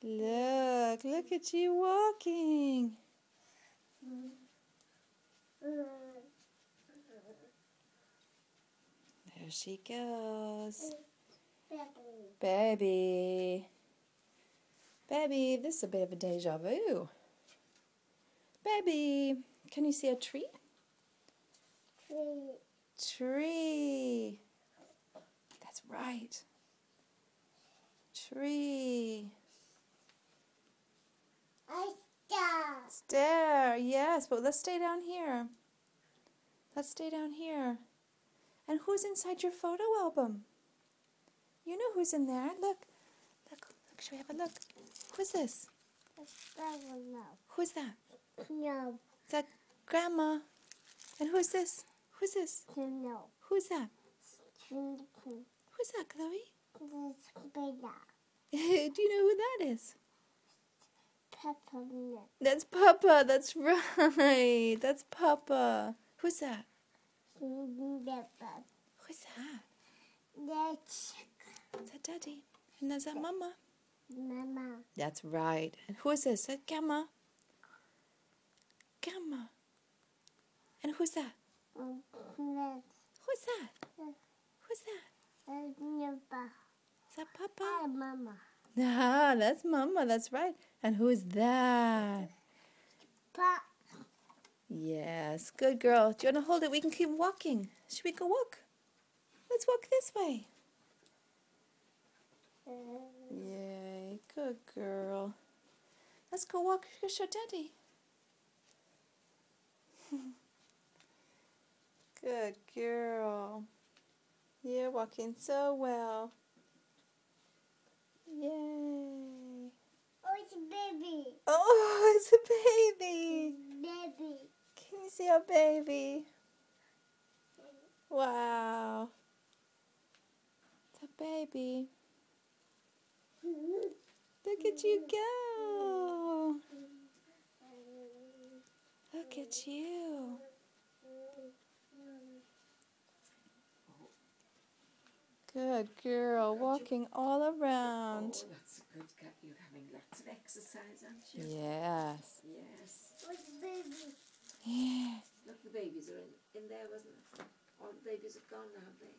Look at you walking. There she goes. Baby. Baby, this is a bit of a deja vu. Baby, can you see a tree? Tree. That's right. Tree. Stair, yes, but let's stay down here. Let's stay down here. And who's inside your photo album? You know who's in there. Look, should we have a look? Who's this? Who's that? No. Is that Grandma? And who's this? Who's this? No. Who's that? Who's Who's that, Chloe? Bella? Do you know who that is? Peppa. That's Papa. That's right. That's Papa. Who's that? Peppa. Who's that? That's Is that Daddy? And is that Mama? Mama. That's right. And who is this? That Gamma. Gamma. And who's that? Who's that? Who's that? Is that Papa? Mama. Ah, that's Mama. That's right. And who is that? Pa. Yes, good girl. Do you want to hold it? We can keep walking. Should we go walk? Let's walk this way. Yay, good girl. Let's go walk. Go show Daddy. Good girl. You're walking so well. Yay. Oh, it's a baby. Oh, it's a baby. Baby. Can you see our baby? Wow. It's a baby. Look at you go. Look at you. Good girl, walking all around. Oh, that's good. You're having lots of exercise, aren't you? Yes. Yes. Oh, it's a baby. Yeah. Look, the babies are in there, wasn't it? All the babies have gone now, have they?